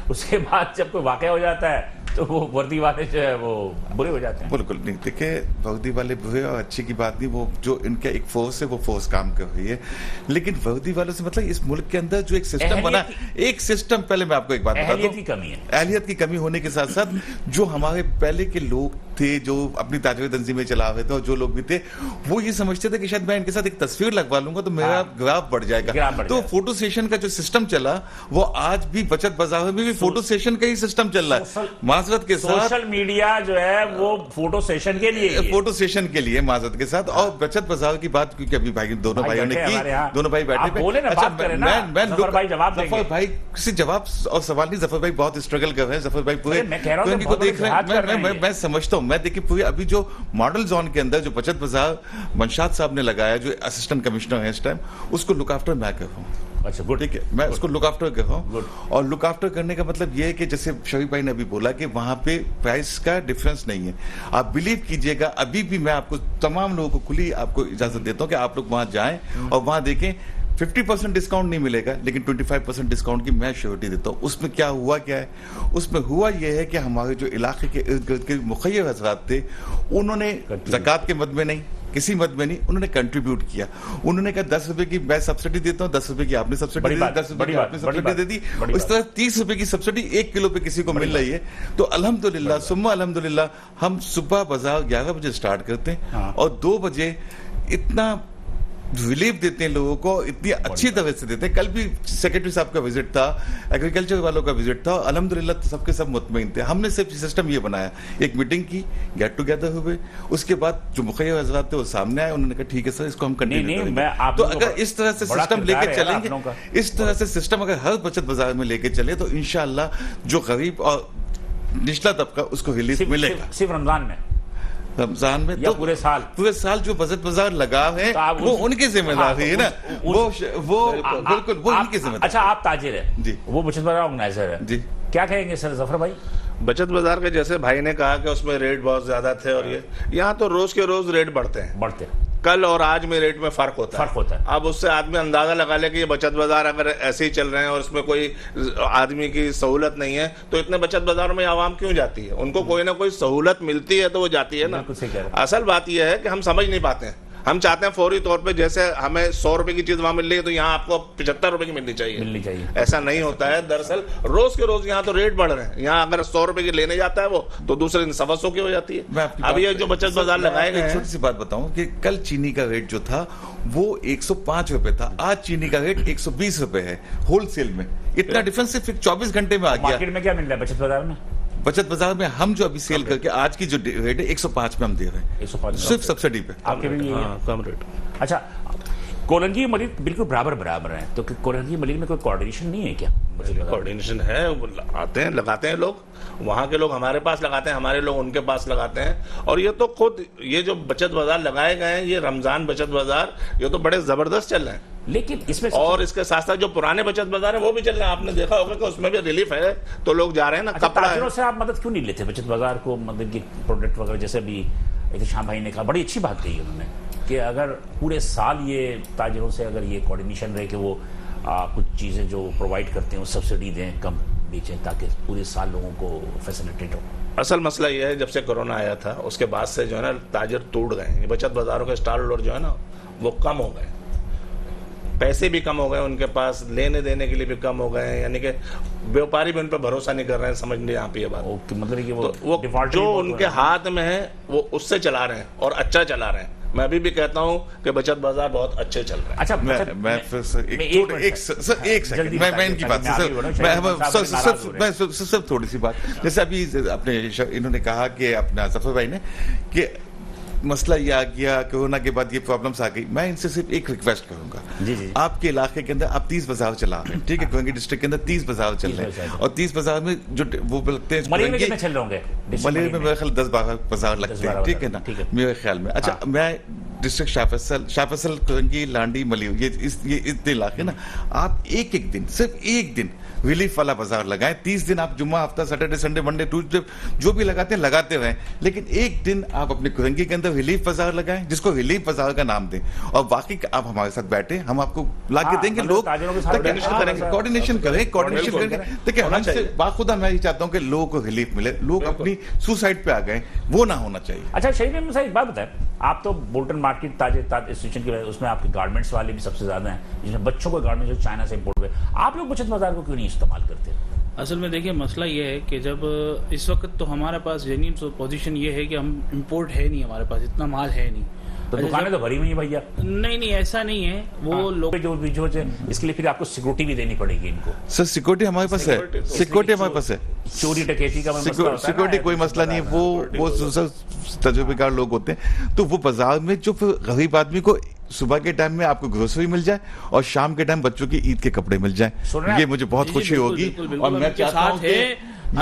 उसके बाद जब कोई वाकया हो जाता है तो वो वर्दी वाले जो है वो बुरे हो जाते हैं। बिल्कुल नहीं, देखिए वर्दी वाले बुरे और अच्छी की बात नहीं, वो जो इनका एक फोर्स है वो फोर्स काम कर रही है, लेकिन वर्दी वालों से मतलब इस मुल्क के अंदर जो एक सिस्टम बना, एक सिस्टम, पहले मैं आपको एक बात बताता हूं, अहलियत की कमी है। अहलियत की कमी होने के साथ साथ जो हमारे पहले के लोग थे जो अपनी ताजवी तंजीमें चला रहे थे, और जो लोग भी थे वो ये समझते थे कि शायद मैं इनके साथ एक तस्वीर लगवा लूंगा तो मेरा ग्राफ बढ़ जाएगा। तो फोटो सेशन का जो सिस्टम चला वो आज भी बचत बाजार में भी फोटो सेशन का ही सिस्टम चल रहा है। माजरत के साथ सोशल मीडिया जो है वो फोटो सेशन के लिए, फोटो सेशन के लिए माजरत के साथ। और बचत बाजार की बात, क्योंकि अभी भाई दोनों भाइयों ने की, दोनों भाई बैठे जफर भाई जवाब देंगे। जफर भाई किसी जवाब और सवाल नहीं, जफर भाई बहुत स्ट्रगल कर रहे हैं, जफर भाई पूरे को देख रहे हैं। मैं समझता हूँ, मैं देखिए पूरी अभी जो मॉडल जोन के अंदर जो बचत बाजार मंशात साहब ने लगाया, जो असिस्टेंट कमिश्नर है इस टाइम, उसको लुक आफ्टर मैं कर रहा हूँ। अच्छा गुड, ठीक है, मैं उसको लुक आफ्टर कर रहा हूँ। और लुक आफ्टर करने का मतलब ये है कि जैसे शरीफ भाई ने अभी बोला कि वहां पे प्राइस का डिफरेंस नहीं है। आप बिलीव कीजिएगा, अभी भी मैं आपको तमाम लोगों को खुली आपको इजाजत देता हूँ कि आप लोग वहां जाएं और वहां देखें 50% डिस्काउंट नहीं मिलेगा, लेकिन 25% डिस्काउंट की मैं श्योरिटी देता हूँ। उसमें क्या है? उसमें हुआ यह है कि हमारे जो इलाके के इर्द गिर्द के मुखय्यर हजरात थे, उन्होंने ज़कात के मद में नहीं, किसी मद में नहीं, उन्होंने कंट्रीब्यूट किया। उन्होंने कहा 10 रुपए की मैं सब्सिडी देता हूँ, 10 रुपए की आपने सब्सिडी दी, 10 रुपए की आपने सब्सिडी दे दी। उस तरह 30 रुपए की सब्सिडी 1 किलो पे किसी को मिल रही है। तो अल्हम्दुलिल्लाह सुम्मा अल्हम्दुलिल्लाह हम सुबह बाजार 11 बजे स्टार्ट करते हैं और 2 बजे इतना रिलीफ देते हैं लोगों को, इतनी अच्छी तरह से देते हैं। कल भी सेक्रेटरी साहब का विजिट था, एग्रीकल्चर वालों का विजिट था, अल्हम्दुलिल्लाह सबके सब मुतमईन थे। हमने सिर्फ सिस्टम ये बनाया, एक मीटिंग की, गेट टुगेदर हुए, उसके बाद जो मुखय्यर हजरात थे वो सामने आए, उन्होंने कहा ठीक है सर, इसको हम कंटिन्यू करेंगे। तो अगर इस तरह से सिस्टम लेके चलेंगे, इस तरह से सिस्टम अगर हर बचत बाजार में लेके चले तो इंशाअल्लाह जो गरीब और निचला तबका उसको रिलीफ मिलेगा। सिर्फ रमजान में तो पूरे साल जो बचत बाजार लगा है वो उनकी जिम्मेदारी है ना, वो बिल्कुल वो उनकी जिम्मेदारी। अच्छा, आप ताजिर है जी, वो बचत बाजार ऑर्गेनाइजर है जी, क्या कहेंगे सर जफर भाई? बचत बाजार के जैसे भाई ने कहा कि उसमें रेट बहुत ज्यादा थे, और ये यहाँ तो रोज के रोज रेट बढ़ते हैं, कल और आज में रेट में फर्क होता है। अब उससे आदमी अंदाजा लगा ले कि ये बचत बाजार अगर ऐसे ही चल रहे हैं और उसमें कोई आदमी की सहूलत नहीं है तो इतने बचत बाजारों में आवाम क्यों जाती है? उनको कोई ना कोई सहूलत मिलती है तो वो जाती है ना। असल बात यह है कि हम समझ नहीं पाते हैं, हम चाहते हैं फौरी तौर पे, जैसे हमें 100 रुपए की चीज वहां मिल रही है तो यहाँ आपको 75 रुपए की मिलनी चाहिए। ऐसा नहीं होता है। दरअसल रोज के रोज यहाँ तो रेट बढ़ रहे हैं। यहाँ अगर 100 रुपए की लेने जाता है वो तो दूसरे दिन 125 की हो जाती है। अब ये जो बचत बाजार लगाए गए, छोटी सी बात बताऊं कि कल चीनी का रेट जो था वो 105 रुपए था, आज चीनी का रेट 120 रुपए है होलसेल में। इतना डिफरेंस सिर्फ 24 घंटे में आ गया। मार्केट में क्या मिल रहा है बचत बाजार में? बचत बाजार में हम जो अभी सेल करके आज की जो रेट है 105 में हम दे रहे हैं, 105 सिर्फ सब्सिडी पे। आपके भी कम रेट। अच्छा, कोलंगी मलिक बिल्कुल बराबर है, तो कोलंगी मलिक में कोई कोऑर्डिनेशन नहीं है क्या? कोऑर्डिनेशन है, आते हैं लगाते हैं लोग, वहाँ के लोग हमारे पास लगाते हैं, हमारे लोग उनके पास लगाते हैं। और ये तो खुद ये जो बचत बाजार लगाए गए हैं, ये रमजान बचत बाजार, ये तो बड़े जबरदस्त चल रहे हैं। लेकिन इसमें और इसके साथ साथ जो पुराने बचत बाजार है वो भी चल रहे हैं। आपने देखा होगा कि उसमें भी रिलीफ है तो लोग जा रहे हैं ना। कपड़ा से आप मदद क्यों नहीं लेते बचत बाजार को, मतलब की प्रोडक्ट वगैरह? जैसे अभी शाह भाई ने कहा, बड़ी अच्छी बात कही उन्होंने कि अगर पूरे साल ये ताजिरों से अगर ये कोऑर्डिनेशन रहे कि वो कुछ चीज़ें जो प्रोवाइड करते हैं वो सब्सिडी दें, कम बेचें, ताकि पूरे साल लोगों को फैसिलिटेट हो। असल मसला ये है, जब से कोरोना आया था उसके बाद से जो है ना ताजिर टूट गए। ये बचत बाजारों के स्टॉल और जो है ना वो कम हो गए, पैसे भी कम हो गए उनके पास, लेने देने के लिए भी कम हो गए, यानी कि व्यापारी भी उन पर भरोसा नहीं कर रहे हैं। समझ नहीं यहाँ पे ये बात। मतलब कि वो जो उनके हाथ में है वो उससे चला रहे हैं और अच्छा चला रहे हैं। मैं अभी भी कहता हूँ कि बचत बाजार बहुत अच्छे चल रहे हैं। अच्छा, मैं एक सेकंड मैं इनकी बात मैं सिर्फ थोड़ी सी बात, जैसे अभी अपने इन्होंने कहा कि अपना जफर भाई ने कि मसला ये आ गया, कोरोना के बाद ये प्रॉब्लम्स आ गई। मैं इनसे सिर्फ एक रिक्वेस्ट करूंगा, जी। आपके इलाके के अंदर आप 30 बाजार चला रहे हैं, ठीक है? कोयंगी डिस्ट्रिक्ट के अंदर 30 बाजार चल रहे हैं और 30 बाजार में जो वो लगते हैं, मलेर में कितने चल रहे होंगे? मलेर में मेरे ख्याल 10-12 बाजार लगते हैं, ठीक है ना, मेरे ख्याल में। अच्छा, मैं डिस्ट्रिक्ट शाहफैसल करंगी, लांडी, मलियो, ये इतने इलाके ना, आप एक एक दिन, सिर्फ एक दिन रिलीफ वाला बाजार लगाएं। 30 दिन आप जुम्मा, हफ्ता, सैटरडे, संडे, मंडे, ट्यूसडे जो भी लगाते हैं लगाते रहें, लेकिन एक दिन आप अपने करंगी के अंदर रिलीफ बाजार लगाएं, जिसको रिलीफ बाजार का नाम दें, और बाकी आप हमारे साथ बैठे, हम आपको लाके देंगे। लोग कोऑर्डिनेशन करेंगे। देखिए, हमसे बाखुदा मैं ये चाहता हूँ कि लोगों को रिलीफ मिले। लोग अपनी सुसाइड पे आ गए, वो ना होना चाहिए। अच्छा शहीद अहमद साहब, एक बात बताएं, आप तो बोल्टन मार्केट ताज एसोसिएशन की वजह, उसमें आपके गारमेंट्स वाले भी सबसे ज्यादा हैं, जिसमें बच्चों को गारमेंट्स जो चाइना से इंपोर्ट हुए, आप लोग बचत बाजार को क्यों नहीं इस्तेमाल करते? असल में देखिए, मसला ये है कि जब इस वक्त तो हमारे पास जेन्युइन पोजीशन ये है कि हम इंपोर्ट है नहीं, हमारे पास इतना माल है नहीं, तो दुकानें तो भरी हुई हैं भैया। नहीं ऐसा नहीं है, वो लोग जो इसके लिए फिर आपको सिक्योरिटी भी देनी पड़ेगी इनको। सर सिक्योरिटी हमारे पास है, सिक्योरिटी हमारे पास है, चोरी डकैती का सिक्योरिटी कोई मसला नहीं है। वो तजुर्बेकार लोग होते हैं, तो वो बाजार में जो गरीब आदमी को सुबह के टाइम में आपको ग्रोसरी मिल जाए और शाम के टाइम बच्चों की ईद के कपड़े मिल जाए, ये मुझे बहुत खुशी होगी। और मैं चाहता हूँ कि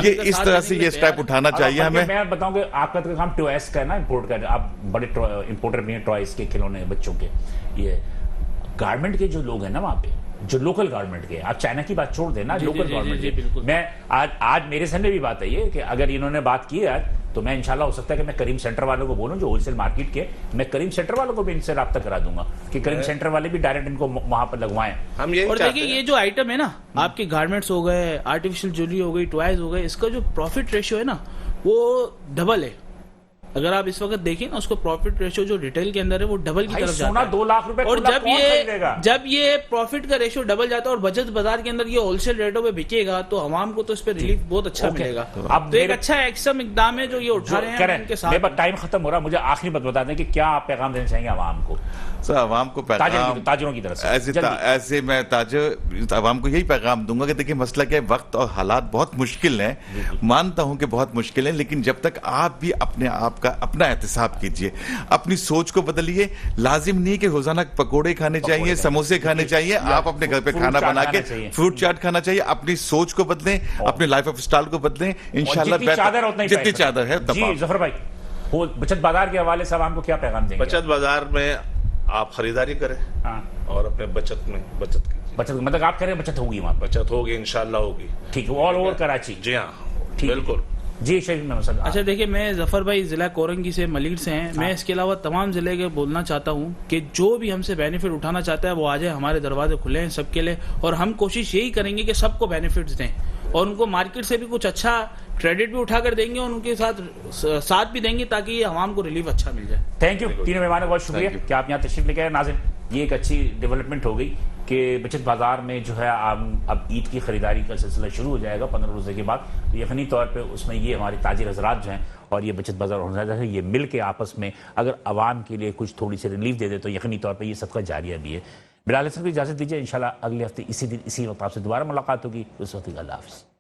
ये इस तरह से ये स्टेप उठाना चाहिए हमें। मैं बताऊं कि आपका तो काम टॉयज का है ना, इंपोर्ट का, आप बड़े इंपोर्टर भी हैं टॉयज के, खिलौने बच्चों के। ये गारमेंट के जो लोग हैं ना वहाँ पे, जो लोकल गारमेंट के, आप चाइना की बात छोड़ देना, लोकल गारमेंट के। मैं आज मेरे सामने भी बात आई है कि अगर इन्होंने बात की है आज, तो मैं इंशाल्लाह हो सकता है कि मैं करीम सेंटर वालों को बोलूं, जो होलसेल मार्केट के, मैं करीम सेंटर वालों को भी इनसे राब्ता करा दूंगा कि करीम सेंटर वाले भी डायरेक्ट इनको वहां पर लगवाएं। हम ये और देखिए, ये जो आइटम है ना, आपके गारमेंट्स हो गए, आर्टिफिशियल ज्वेलरी हो गई, टॉयज हो गए, इसका जो प्रॉफिट रेशियो है ना, वो डबल है। अगर आप इस वक्त देखिए ना, उसको प्रॉफिट रेशियो जो रिटेल के अंदर है वो डबल की तरफ जाता है। 2 लाख रुपए, और जब ये प्रॉफिट का रेशियो डबल जाता है और बचत बाजार के अंदर ये होलसेल रेटों पे बिकेगा, तो आवाम को तो इस पे रिलीफ बहुत अच्छा मिलेगा। अब एक अच्छा एक्शन इकदाम है जो ये उठा रहे हैं उनके साथ। टाइम खत्म हो रहा, मुझे आखिरी बात बता दें कि क्या आप पैगाम देना चाहेंगे आवाम को? सर आवाम को पैगाम, ताजरों की तरफ से ऐसे मैं ताजर आवाम को यही पैगाम दूंगा कि देखिए, मसला क्या है, वक्त और हालात बहुत मुश्किल हैं, मानता हूं कि बहुत मुश्किल है, लेकिन जब तक आप भी अपने आप का अपना एहतिसाब कीजिए, अपनी सोच को बदलिए। लाजिम नहीं कि रोजाना पकोड़े खाने चाहिए, समोसे खाने चाहिए, आप अपने घर पे खाना बना के फ्रूट चाट खाना चाहिए। अपनी सोच को बदलें, अपने लाइफ ऑफ स्टाइल को बदलें, इंशाल्लाह जितनी चादर है। जी जफर भाई, बचत बाजार के हवाले से आवाम को क्या पैगाम देंगे? बचत बाजार में आप खरीदारी करें और अपने बचत में बचत कीजिए। बचत मतलब आप करें, बचत होगी वहां, बचत होगी इंशाल्लाह होगी। ठीक है, ऑल ओवर कराची। जी हाँ, बिल्कुल। जी शहीद में मसला। अच्छा देखिए, मैं जफर भाई जिला कोरंगी से, मलिर से हैं। मैं इसके अलावा तमाम जिले के बोलना चाहता हूँ कि जो भी हमसे बेनिफिट उठाना चाहता है वो आ जाए, हमारे दरवाजे खुले हैं सबके लिए, और हम कोशिश यही करेंगे कि सबको बेनिफिट्स दें और उनको मार्केट से भी कुछ अच्छा क्रेडिट भी उठाकर देंगे और उनके साथ भी देंगे, ताकि ये आवाम को रिलीफ अच्छा मिल जाए। थैंक यू तीनों मेहमानों, बहुत शुक्रिया कि आप यहाँ तशरीफ लेके आए। नाज़रीन, ये एक अच्छी डेवलपमेंट हो गई कि बचत बाजार में जो है अब ईद की खरीदारी का सिलसिला शुरू हो जाएगा 15 रोज़े के बाद, तो यकीनी तौर पे उसमें ये हमारे ताजिर हजरात जो हैं और ये बचत बाजार ऑर्गेनाइजर है, ये मिल के आपस में अगर आवाम के लिए कुछ थोड़ी सी रिलीफ दे दे, तो यकीनी तौर पर ये सबका जारिया भी है। बिलाल हसन को इजाज़त दीजिए, इंशाल्लाह अगले हफ्ते इसी दिन इसी वक्त आपसे दोबारा मुलाकात होगी। उस वक्त अल्लाह हाफ़िज़।